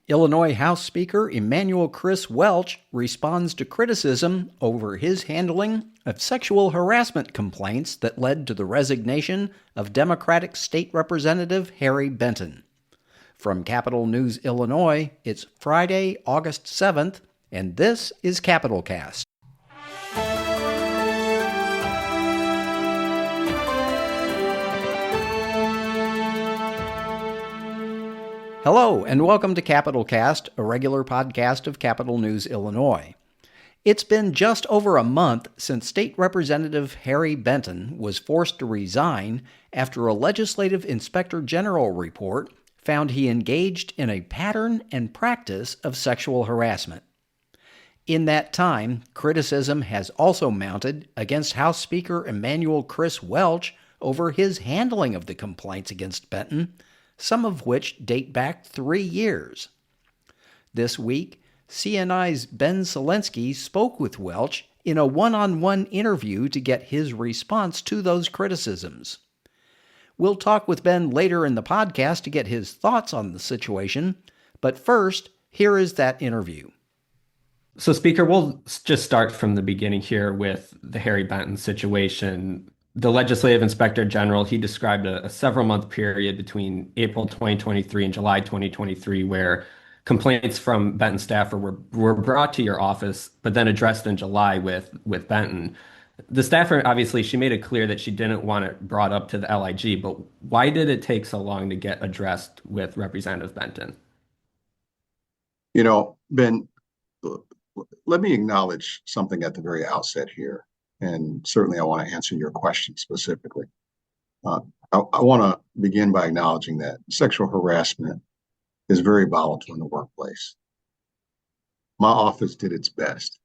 Illinois House Speaker Emanuel Welch responds to criticism over his handling of sexual harassment complaints that led to the resignation of Democratic State Representative Harry Benton. From Capitol News, Illinois, it's Friday, August 7th, and this is Capitol Cast. Hello, and welcome to Capitol Cast, a regular podcast of Capitol News, Illinois. It's been just over a month since State Representative Harry Benton was forced to resign after a legislative inspector general report found he engaged in a pattern and practice of sexual harassment. In that time, criticism has also mounted against House Speaker Emanuel Welch over his handling of the complaints against Benton, some of which date back 3 years. This week, CNI's Ben Szalinski spoke with Welch in a one-on-one interview to get his response to those criticisms. We'll talk with Ben later in the podcast to get his thoughts on the situation, but first, here is that interview. So, Speaker, we'll just start from the beginning here with the Harry Benton situation. The legislative inspector general, he described a several-month period between April 2023 and July 2023 where complaints from Benton staffer were brought to your office, but then addressed in July with Benton. The staffer, obviously, she made it clear that she didn't want it brought up to the LIG, but why did it take so long to get addressed with Representative Benton? You know, Ben, let me acknowledge something at the very outset here. And certainly I want to answer your question specifically. I want to begin by acknowledging that sexual harassment is very volatile in the workplace. My office did its best,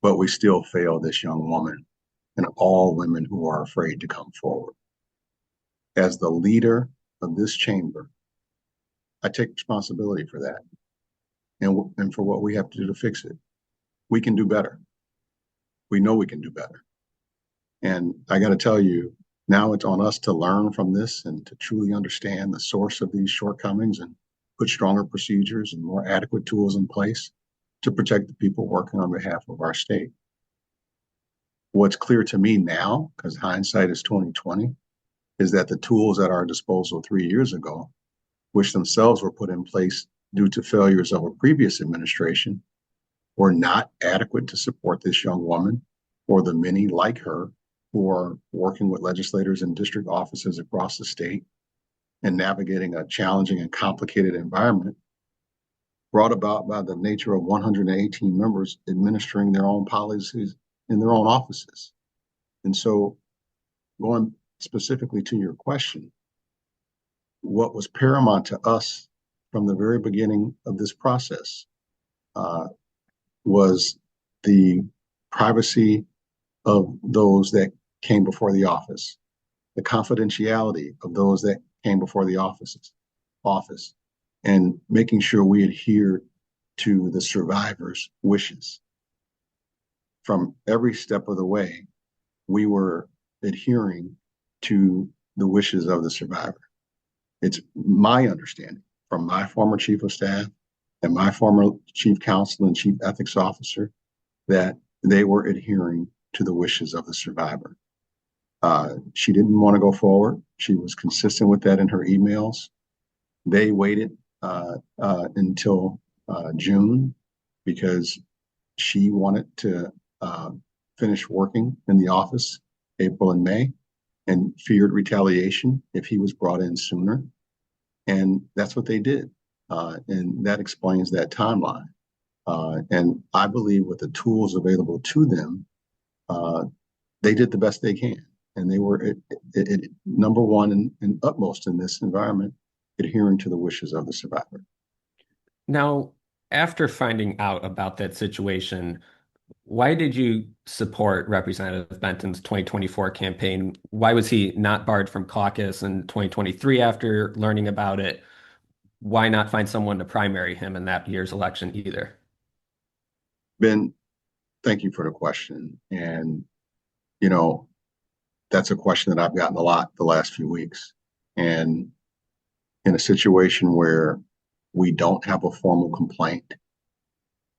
but we still failed this young woman and all women who are afraid to come forward. As the leader of this chamber, I take responsibility for that and for what we have to do to fix it. We can do better. We know we can do better. And I got to tell you, now it's on us to learn from this and to truly understand the source of these shortcomings and put stronger procedures and more adequate tools in place to protect the people working on behalf of our state. What's clear to me now, because hindsight is 2020, is that the tools at our disposal 3 years ago, which themselves were put in place due to failures of a previous administration, were not adequate to support this young woman or the many like her who are working with legislators in district offices across the state and navigating a challenging and complicated environment brought about by the nature of 118 members administering their own policies in their own offices. And so, going specifically to your question, what was paramount to us from the very beginning of this process was the privacy of those that came before the office, the confidentiality of those that came before the office, and making sure we adhere to the survivor's wishes. From every step of the way, we were adhering to the wishes of the survivor. It's my understanding from my former chief of staff and my former chief counsel and chief ethics officer that they were adhering to the wishes of the survivor. She didn't want to go forward. She was consistent with that in her emails. They waited until June because she wanted to finish working in the office April and May and feared retaliation if he was brought in sooner. And that's what they did. And that explains that timeline. And I believe with the tools available to them, they did the best they can. And they were number one and utmost in this environment, adhering to the wishes of the survivor. Now, after finding out about that situation, why did you support Representative Benton's 2024 campaign? Why was he not barred from caucus in 2023 after learning about it? Why not find someone to primary him in that year's election either? Ben, thank you for the question. And, you know, that's a question that I've gotten a lot the last few weeks. And in a situation where we don't have a formal complaint,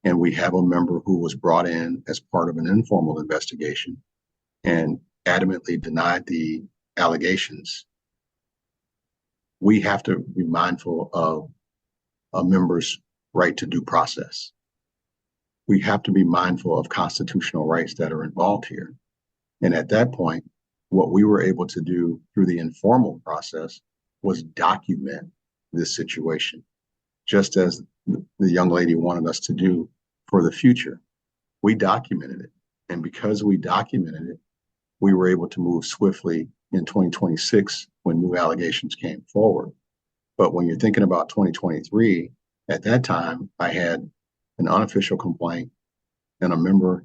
and we have a member who was brought in as part of an informal investigation and adamantly denied the allegations, we have to be mindful of a member's right to due process. We have to be mindful of constitutional rights that are involved here. And at that point, what we were able to do through the informal process was document this situation, just as the young lady wanted us to do for the future. We documented it. And because we documented it, we were able to move swiftly in 2026 when new allegations came forward. But when you're thinking about 2023, at that time, I had an unofficial complaint and a member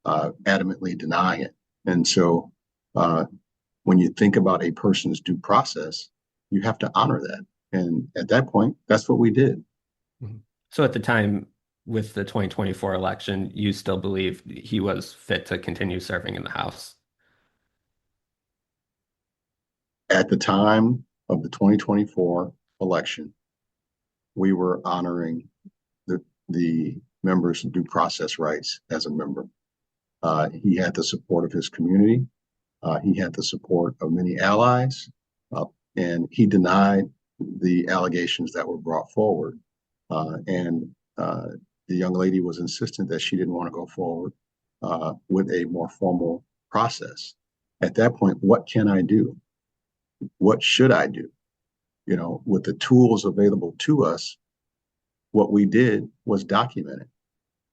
adamantly denying it. And so when you think about a person's due process, you have to honor that. And at that point, that's what we did. So at the time with the 2024 election, you still believe he was fit to continue serving in the House? At the time of the 2024 election, we were honoring the member's due process rights as a member. He had the support of his community. He had the support of many allies, and he denied the allegations that were brought forward. And the young lady was insistent that she didn't want to go forward with a more formal process. At that point, what can I do? What should I do? You know, with the tools available to us, what we did was document it.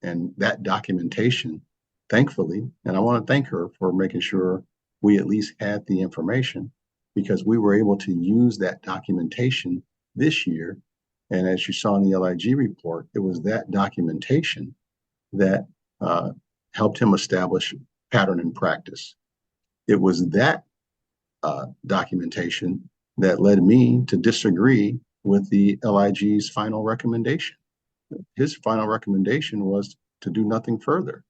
And that documentation, thankfully, and I want to thank her for making sure we at least had the information, because we were able to use that documentation this year. And as you saw in the LIG report, it was that documentation that helped him establish pattern and practice. It was that documentation that led me to disagree with the LIG's final recommendation. His final recommendation was to do nothing further.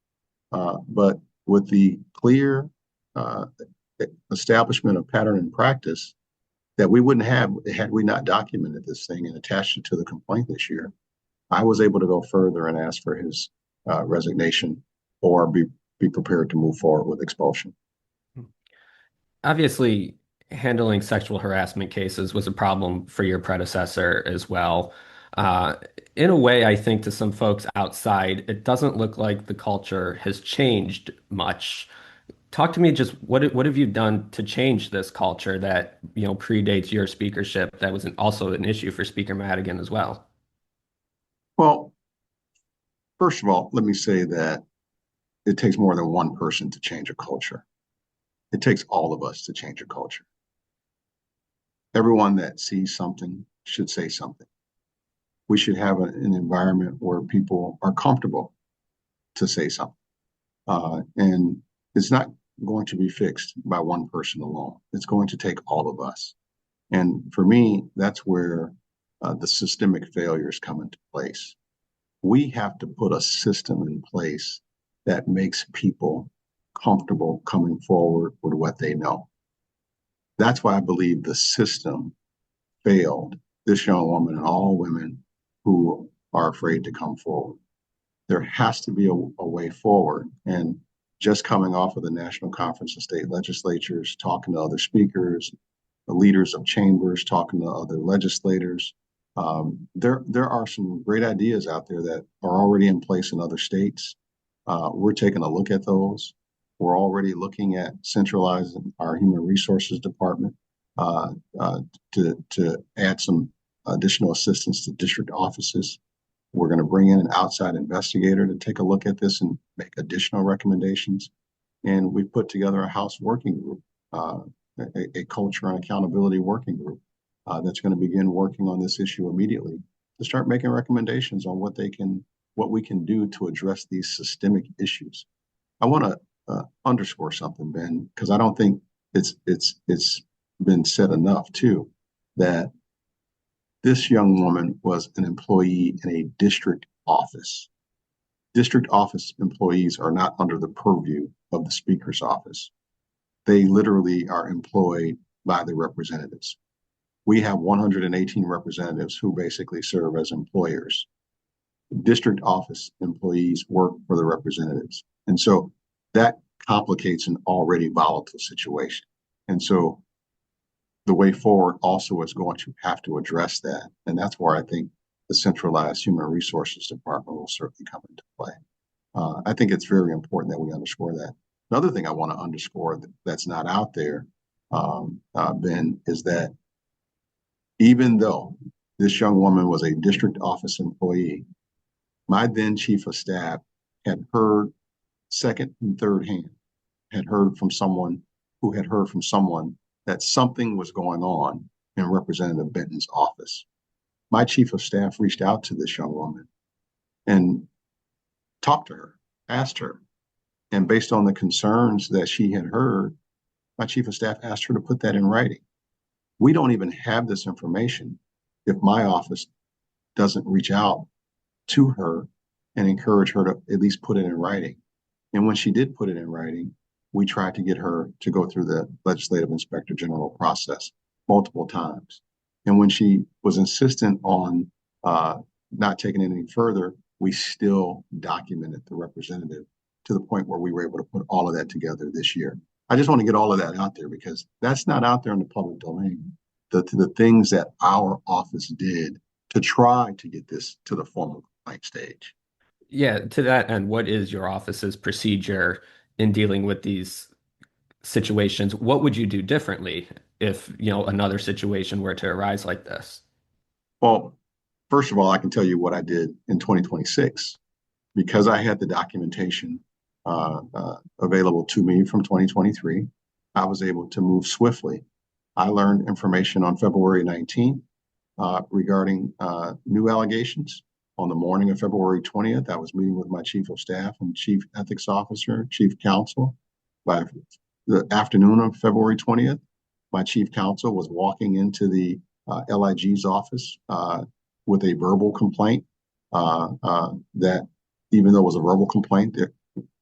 But with the clear establishment of pattern and practice that we wouldn't have had we not documented this thing and attached it to the complaint this year, I was able to go further and ask for his resignation or be prepared to move forward with expulsion. Obviously, handling sexual harassment cases was a problem for your predecessor as well. In a way, I think to some folks outside, it doesn't look like the culture has changed much. Talk to me, just what have you done to change this culture that, you know, predates your speakership, that was also an issue for Speaker Madigan as well? Well, first of all, let me say that it takes more than one person to change a culture. It takes all of us to change a culture. Everyone that sees something should say something. We should have an environment where people are comfortable to say something. And it's not going to be fixed by one person alone. It's going to take all of us. And for me, that's where the systemic failures come into place. We have to put a system in place that makes people comfortable coming forward with what they know. That's why I believe the system failed this young woman and all women who are afraid to come forward. There has to be a way forward. And just coming off of the National Conference of State Legislatures, talking to other speakers, the leaders of chambers, talking to other legislators, there are some great ideas out there that are already in place in other states. We're taking a look at those. We're already looking at centralizing our human resources department to add some additional assistance to district offices. We're going to bring in an outside investigator to take a look at this and make additional recommendations. And we've put together a House working group, a culture and accountability working group that's going to begin working on this issue immediately to start making recommendations on what we can do to address these systemic issues. I want to underscore something, Ben, because I don't think it's been said enough too, that this young woman was an employee in a district office. District office employees are not under the purview of the Speaker's office. They literally are employed by the representatives. we have 118 representatives who basically serve as employers. District office employees work for the representatives. And so that complicates an already volatile situation. And so the way forward also is going to have to address that. And that's where I think the centralized human resources department will certainly come into play. I think it's very important that we underscore that. Another thing I want to underscore that's not out there, Ben, is that even though this young woman was a district office employee, my then chief of staff had heard second and third hand, had heard from someone who had heard from someone that something was going on in Representative Benton's office. My chief of staff reached out to this young woman and talked to her, asked her, and based on the concerns that she had heard, my chief of staff asked her to put that in writing. We don't even have this information if my office doesn't reach out to her and encourage her to at least put it in writing. And when she did put it in writing, we tried to get her to go through the legislative inspector general process multiple times. And when she was insistent on not taking it any further, we still documented the representative to the point where we were able to put all of that together this year. I just want to get all of that out there because that's not out there in the public domain. The things that our office did to try to get this to the formal complaint stage. Yeah, to that end, what is your office's procedure in dealing with these situations? What would you do differently if, another situation were to arise like this? Well, first of all, I can tell you what I did in 2026 because I had the documentation available to me from 2023. I was able to move swiftly. I learned information on February 19th regarding new allegations. On the morning of February 20th, I was meeting with my chief of staff and chief ethics officer, chief counsel. By the afternoon of February 20th, my chief counsel was walking into the LIG's office with a verbal complaint that even though it was a verbal complaint, that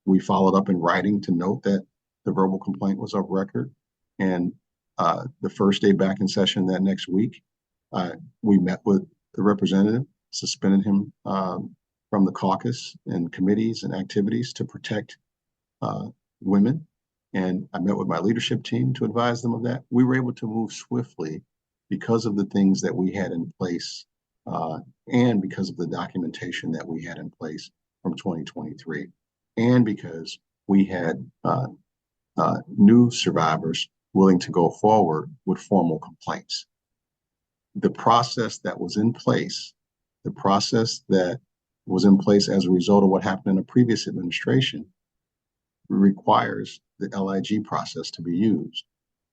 we followed up in writing to note that the verbal complaint was of record. And the first day back in session that next week, we met with the representative, suspended him from the caucus and committees and activities to protect women. And I met with my leadership team to advise them of that. We were able to move swiftly because of the things that we had in place and because of the documentation that we had in place from 2023 and because we had new survivors willing to go forward with formal complaints. The process that was in place, the process that was in place as a result of what happened in a previous administration requires the LIG process to be used.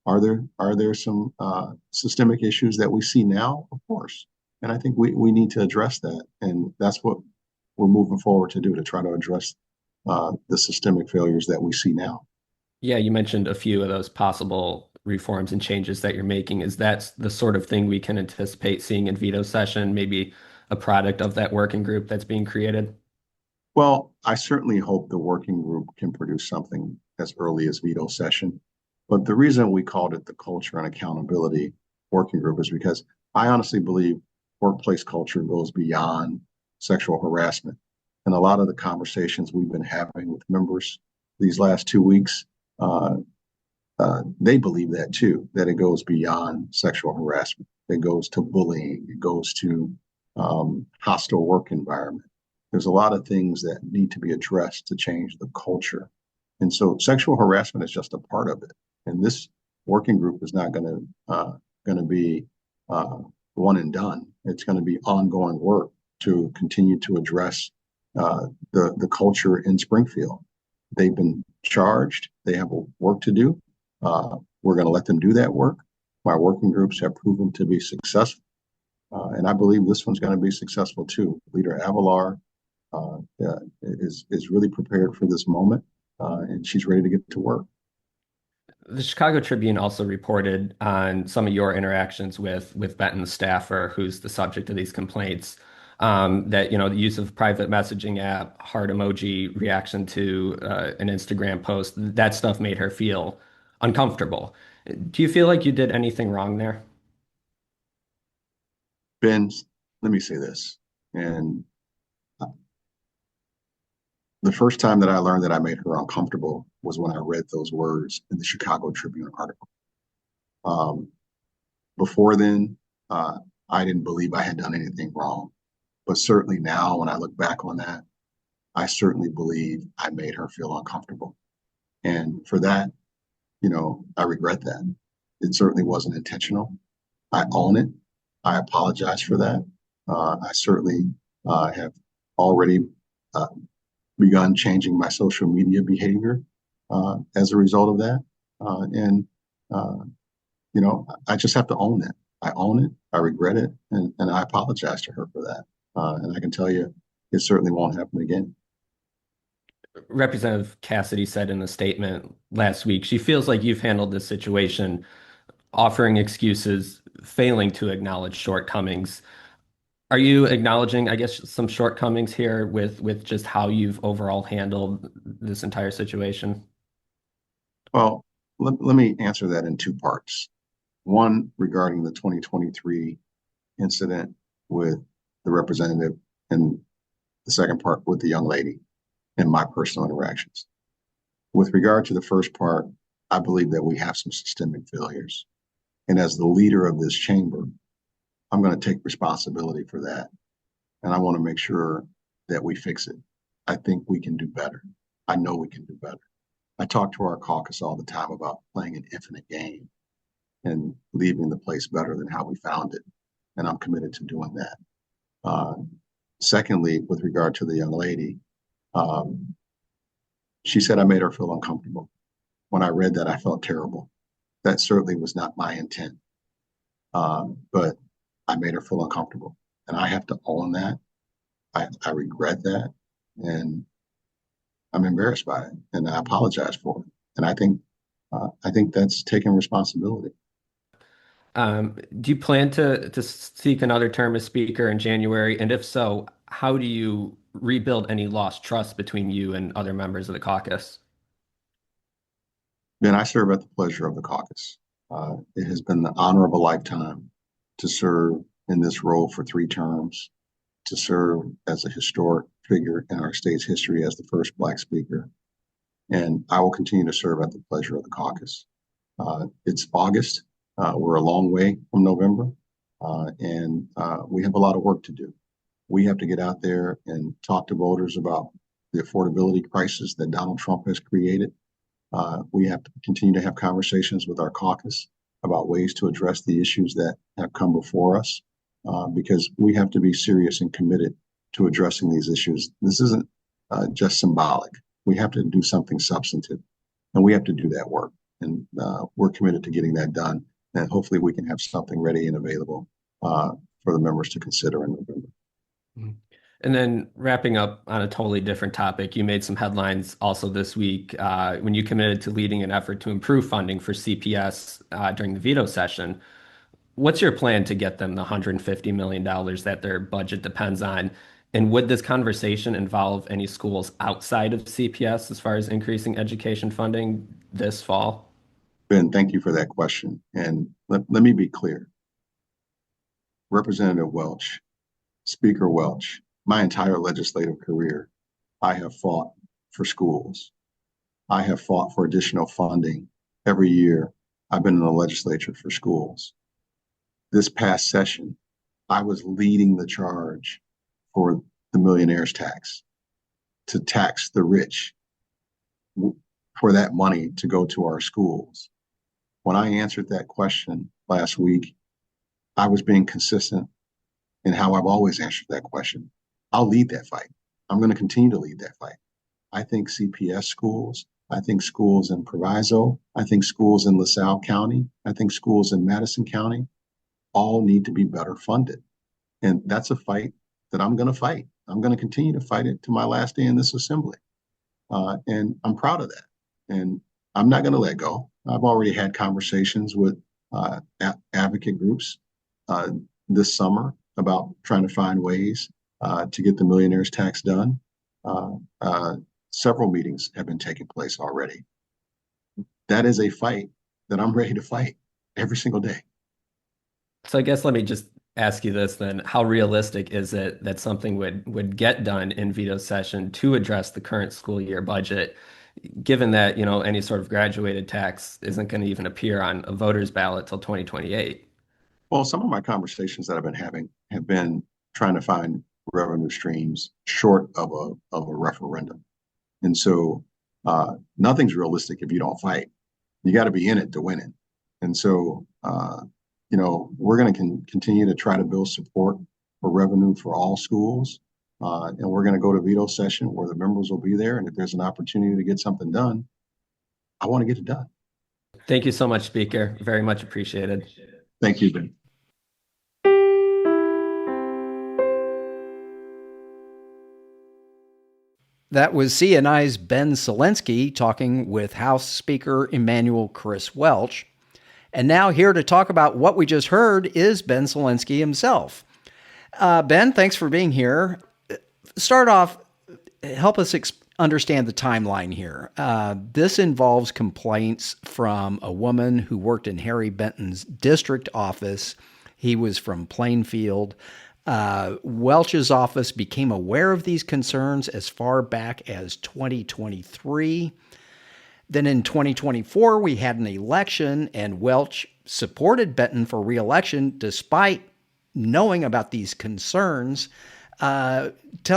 Are there some systemic issues that we see now? Of course. And I think we need to address that. And that's what we're moving forward to do, to try to address the systemic failures that we see now. Yeah, you mentioned a few of those possible reforms and changes that you're making. Is that the sort of thing we can anticipate seeing in veto session, maybe a product of that working group that's being created? Well, I certainly hope the working group can produce something as early as veto session. But the reason we called it the Culture and Accountability Working Group is because I honestly believe workplace culture goes beyond sexual harassment. And a lot of the conversations we've been having with members these last 2 weeks, they believe that too, that it goes beyond sexual harassment. It goes to bullying. It goes to hostile work environment. There's a lot of things that need to be addressed to change the culture. And so sexual harassment is just a part of it. And this working group is not going to be one and done. It's going to be ongoing work to continue to address the culture in Springfield. They've been charged. They have work to do. We're going to let them do that work. My working groups have proven to be successful. And I believe this one's going to be successful too. Leader Avalar is really prepared for this moment, and she's ready to get to work. The Chicago Tribune also reported on some of your interactions with Benton's staffer, who's the subject of these complaints, that, the use of private messaging app, heart emoji reaction to an Instagram post, that stuff made her feel uncomfortable. Do you feel like you did anything wrong there? Ben, let me say this. And the first time that I learned that I made her uncomfortable was when I read those words in the Chicago Tribune article. Um, before then, I didn't believe I had done anything wrong. But certainly now, when I look back on that, I certainly believe I made her feel uncomfortable. And for that, I regret that. It certainly wasn't intentional. I own it. I apologize for that. I certainly have already uh, begun changing my social media behavior as a result of that. And, uh, I just have to own that. I own it. I regret it. And I apologize to her for that. And I can tell you, it certainly won't happen again. Representative Cassidy said in a statement last week, she feels like you've handled this situation, offering excuses, failing to acknowledge shortcomings. Are you acknowledging, I guess, some shortcomings here with just how you've overall handled this entire situation? Well, let me answer that in two parts. One regarding the 2023 incident with the representative, and the second part with the young lady and my personal interactions. With regard to the first part, I believe that we have some systemic failures. And as the leader of this chamber, I'm going to take responsibility for that. And I want to make sure that we fix it. I think we can do better. I know we can do better. I talk to our caucus all the time about playing an infinite game and leaving the place better than how we found it. And I'm committed to doing that. Uh, Secondly, with regard to the young lady, um, she said I made her feel uncomfortable. When I read that, I felt terrible. That certainly was not my intent, but I made her feel uncomfortable. And I have to own that. I regret that. And I'm embarrassed by it. And I apologize for it. And I think that's taking responsibility. Do you plan to seek another term as Speaker in January? And if so, how do you rebuild any lost trust between you and other members of the caucus? Then I serve at the pleasure of the caucus. It has been the honor of a lifetime to serve in this role for 3 terms, to serve as a historic figure in our state's history as the first Black Speaker. And I will continue to serve at the pleasure of the caucus. It's August. We're a long way from November, and we have a lot of work to do. We have to get out there and talk to voters about the affordability crisis that Donald Trump has created. We have to continue to have conversations with our caucus about ways to address the issues that have come before us, because we have to be serious and committed to addressing these issues. This isn't just symbolic. We have to do something substantive, and we have to do that work. And we're committed to getting that done. And hopefully we can have something ready and available for the members to consider in November. And then wrapping up on a totally different topic, you made some headlines also this week when you committed to leading an effort to improve funding for CPS during the veto session. What's your plan to get them the $150 million that their budget depends on? And would this conversation involve any schools outside of CPS as far as increasing education funding this fall? Ben, thank you for that question. And let me be clear. Representative Welch, Speaker Welch, my entire legislative career, I have fought for schools. I have fought for additional funding every year I've been in the legislature for schools. This past session, I was leading the charge for the millionaire's tax, to tax the rich for that money to go to our schools. When I answered that question last week, I was being consistent in how I've always answered that question. I'll lead that fight. I'm going to continue to lead that fight. I think CPS schools, I think schools in Proviso, I think schools in LaSalle County, I think schools in Madison County all need to be better funded. And that's a fight that I'm going to fight. I'm going to continue to fight it to my last day in this assembly. And I'm proud of that. And I'm not going to let go. I've already had conversations with advocate groups this summer about trying to find ways to get the millionaire's tax done. Several meetings have been taking place already. That is a fight that I'm ready to fight every single day. So I guess let me just ask you this then. How realistic is it that something would get done in veto session to address the current school year budget, given that, any sort of graduated tax isn't going to even appear on a voter's ballot till 2028? Well, some of my conversations that I've been having have been trying to find revenue streams short of a referendum. And so nothing's realistic if you don't fight. You got to be in it to win it. And so, we're going to continue to try to build support for revenue for all schools. And we're going to go to veto session where the members will be there. And if there's an opportunity to get something done, I want to get it done. Thank you so much, Speaker. Very much appreciated. Thank you, Ben. That was CNI's Ben Szalinski talking with House Speaker Emanuel Chris Welch. And now here to talk about what we just heard is Ben Szalinski himself. Ben, thanks for being here. Start off, help us understand the timeline here. This involves complaints from a woman who worked in Harry Benton's district office. He was from Plainfield. Welch's office became aware of these concerns as far back as 2023. Then in 2024, we had an election, and Welch supported Benton for re-election despite knowing about these concerns. Tell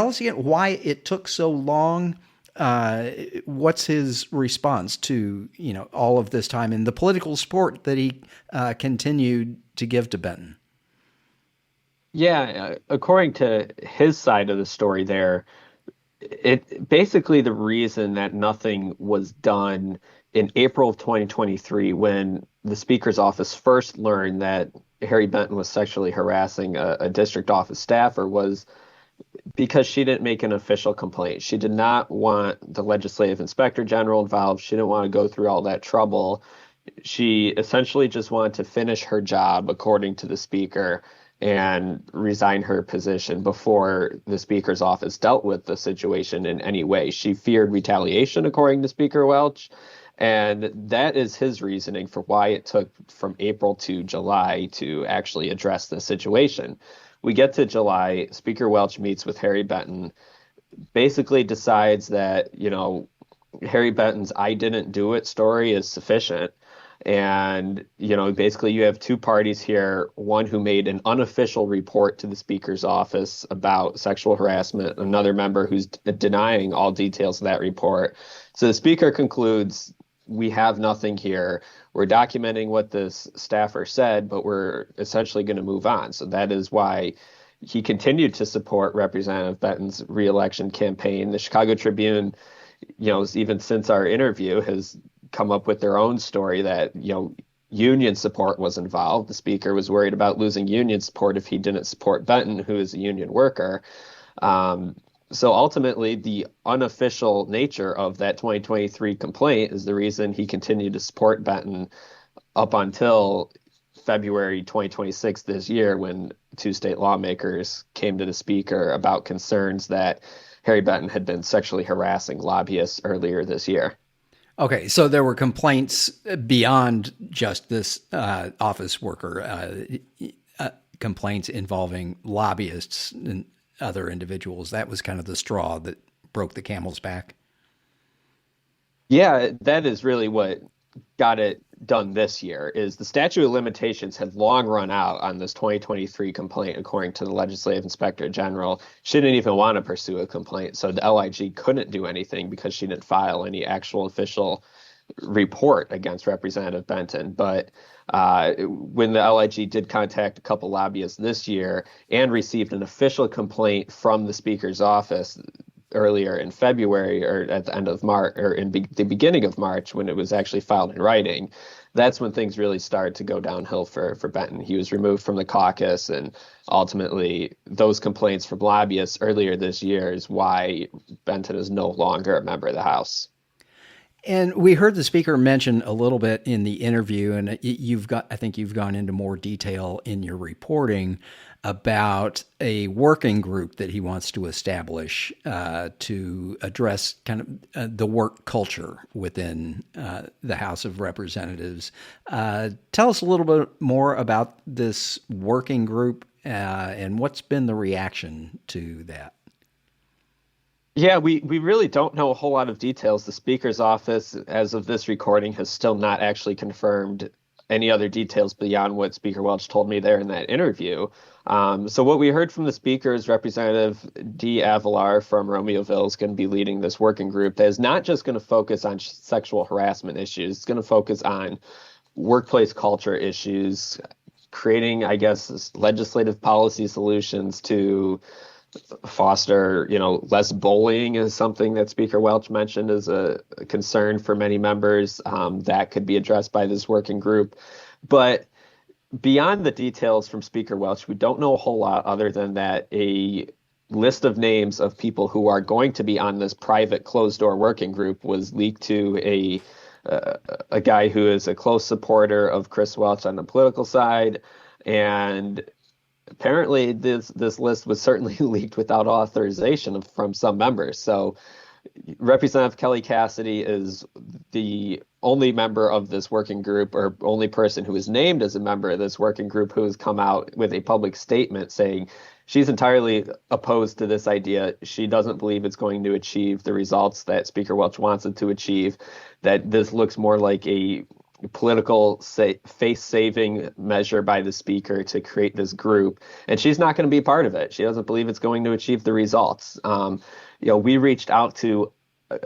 us again why it took so long. What's his response to all of this time and the political support that he continued to give to Benton? Yeah, according to his side of the story there, it basically the reason that nothing was done in April of 2023 when the Speaker's office first learned that Harry Benton was sexually harassing a district office staffer was because she didn't make an official complaint. She did not want the legislative inspector general involved. She didn't want to go through all that trouble. She essentially just wanted to finish her job, according to the Speaker, and resign her position before the Speaker's office dealt with the situation in any way. She feared retaliation, according to Speaker Welch, and that is his reasoning for why it took from April to July to actually address the situation. We get to July, Speaker Welch meets with Harry Benton, basically decides that, Harry Benton's "I didn't do it" story is sufficient. And, basically you have two parties here, one who made an unofficial report to the Speaker's office about sexual harassment, another member who's denying all details of that report. So the Speaker concludes, we have nothing here. We're documenting what this staffer said, but we're essentially going to move on. So that is why he continued to support Representative Benton's reelection campaign. The Chicago Tribune, even since our interview, has come up with their own story that, union support was involved. The Speaker was worried about losing union support if he didn't support Benton, who is a union worker. So ultimately, the unofficial nature of that 2023 complaint is the reason he continued to support Benton up until February 2026 this year, when two state lawmakers came to the Speaker about concerns that Harry Benton had been sexually harassing lobbyists earlier this year. Okay, so there were complaints beyond just this office worker, complaints involving lobbyists and other individuals. That was kind of the straw that broke the camel's back. Yeah, that is really what got it done this year. Is the statute of limitations had long run out on this 2023 complaint, according to the legislative inspector general. She didn't even want to pursue a complaint, so the LIG couldn't do anything because she didn't file any actual official report against Representative Benton. But when the LIG did contact a couple lobbyists this year and received an official complaint from the Speaker's office earlier in February, or at the end of March, or in the beginning of March, when it was actually filed in writing, that's when things really started to go downhill for Benton. He was removed from the caucus, and ultimately those complaints from lobbyists earlier this year is why Benton is no longer a member of the House. And we heard the speaker mention a little bit in the interview, and I think you've gone into more detail in your reporting about a working group that he wants to establish to address kind of the work culture within the House of Representatives. Tell us a little bit more about this working group and what's been the reaction to that. Yeah, we really don't know a whole lot of details. The Speaker's office, as of this recording, has still not actually confirmed any other details beyond what Speaker Welch told me there in that interview. So what we heard from the Speaker is Representative D. Avilar from Romeoville is going to be leading this working group that is not just going to focus on sexual harassment issues. It's going to focus on workplace culture issues, creating, I guess, legislative policy solutions to foster, less bullying is something that Speaker Welch mentioned as a concern for many members that could be addressed by this working group. But beyond the details from Speaker Welch, we don't know a whole lot other than that a list of names of people who are going to be on this private closed-door working group was leaked to a guy who is a close supporter of Chris Welch on the political side, and apparently this list was certainly leaked without authorization from some members. So Representative Kelly Cassidy is the only member of this working group, or only person who is named as a member of this working group, who has come out with a public statement saying she's entirely opposed to this idea. She doesn't believe it's going to achieve the results that Speaker Welch wants it to achieve, that this looks more like a political face-saving measure by the speaker to create this group, and she's not going to be part of it. She doesn't believe it's going to achieve the results. We reached out to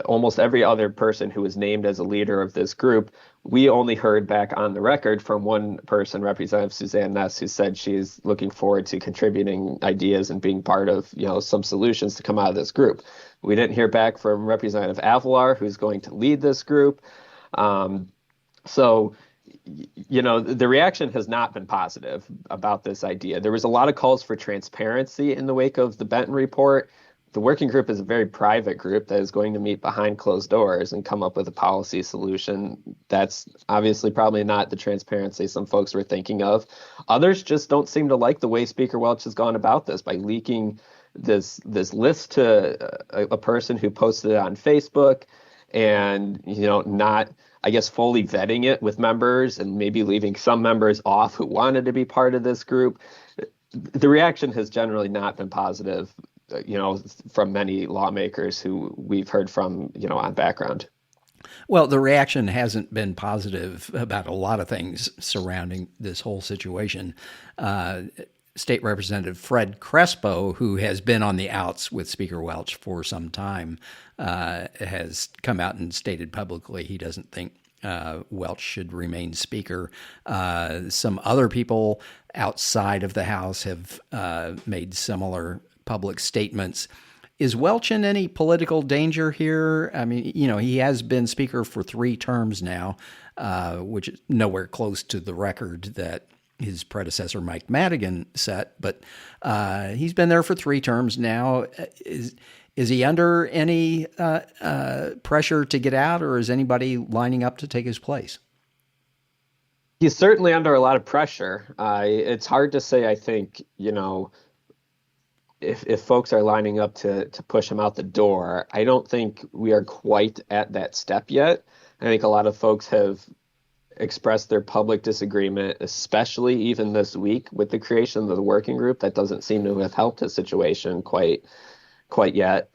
almost every other person who was named as a leader of this group. We only heard back on the record from one person, Representative Suzanne Ness, who said she's looking forward to contributing ideas and being part of, some solutions to come out of this group. We didn't hear back from Representative Avilar, who's going to lead this group. So, the reaction has not been positive about this idea. There was a lot of calls for transparency in the wake of the Benton report. The working group is a very private group that is going to meet behind closed doors and come up with a policy solution. That's obviously probably not the transparency some folks were thinking of. Others just don't seem to like the way Speaker Welch has gone about this by leaking this list to a person who posted it on Facebook and, not, I guess, fully vetting it with members and maybe leaving some members off who wanted to be part of this group. The reaction has generally not been positive, from many lawmakers who we've heard from, on background. Well, the reaction hasn't been positive about a lot of things surrounding this whole situation. State Representative Fred Crespo, who has been on the outs with Speaker Welch for some time, has come out and stated publicly he doesn't think Welch should remain Speaker. Some other people outside of the House have made similar public statements. Is Welch in any political danger here? I mean, he has been Speaker for 3 terms now, which is nowhere close to the record that his predecessor Mike Madigan set, but he's been there for 3 terms now. Is he under any pressure to get out, or is anybody lining up to take his place? He's certainly under a lot of pressure. It's hard to say, I think, if folks are lining up to push him out the door. I don't think we are quite at that step yet. I think a lot of folks have expressed their public disagreement, especially even this week with the creation of the working group. That doesn't seem to have helped his situation quite yet.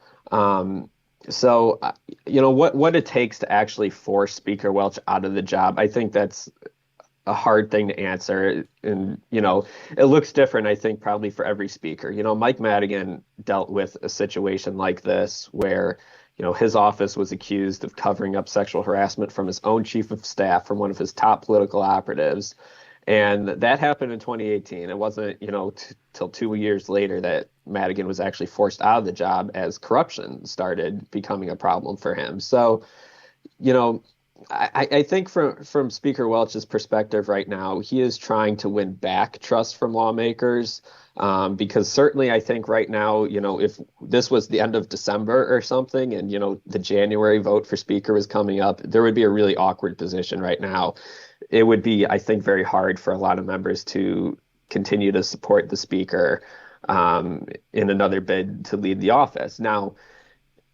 So, what it takes to actually force Speaker Welch out of the job, I think that's a hard thing to answer. And, it looks different, I think, probably for every speaker. Mike Madigan dealt with a situation like this where, his office was accused of covering up sexual harassment from his own chief of staff, from one of his top political operatives. And that happened in 2018. It wasn't, till 2 years later that Madigan was actually forced out of the job as corruption started becoming a problem for him. So, I think from Speaker Welch's perspective right now, he is trying to win back trust from lawmakers. Because certainly I think right now, if this was the end of December or something and, the January vote for Speaker was coming up, there would be a really awkward position right now. It would be, I think, very hard for a lot of members to continue to support the Speaker in another bid to lead the office. Now,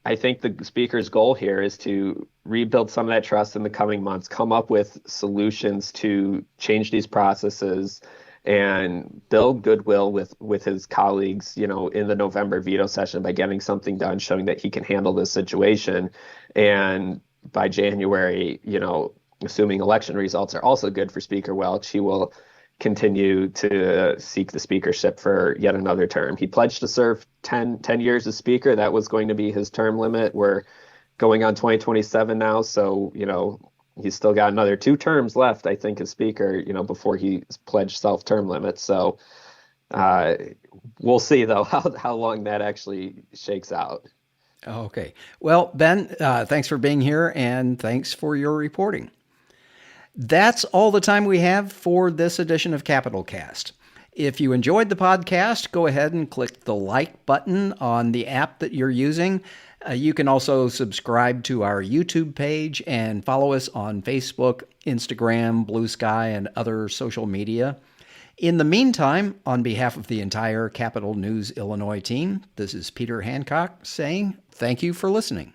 I think the speaker's goal here is to rebuild some of that trust in the coming months, come up with solutions to change these processes and build goodwill with his colleagues, in the November veto session by getting something done, showing that he can handle this situation. And by January, assuming election results are also good for Speaker Welch, he will continue to seek the speakership for yet another term. He pledged to serve 10 years as speaker. That was going to be his term limit. We're going on 2027 now. So, he's still got another 2 terms left, I think, as speaker, before he pledged self-term limits. So we'll see, though, how long that actually shakes out. Okay. Well, Ben, thanks for being here and thanks for your reporting. That's all the time we have for this edition of Capital Cast. If you enjoyed the podcast, go ahead and click the like button on the app that you're using. You can also subscribe to our YouTube page and follow us on Facebook, Instagram, Blue Sky, and other social media. In the meantime, on behalf of the entire Capital News Illinois team, this is Peter Hancock saying thank you for listening.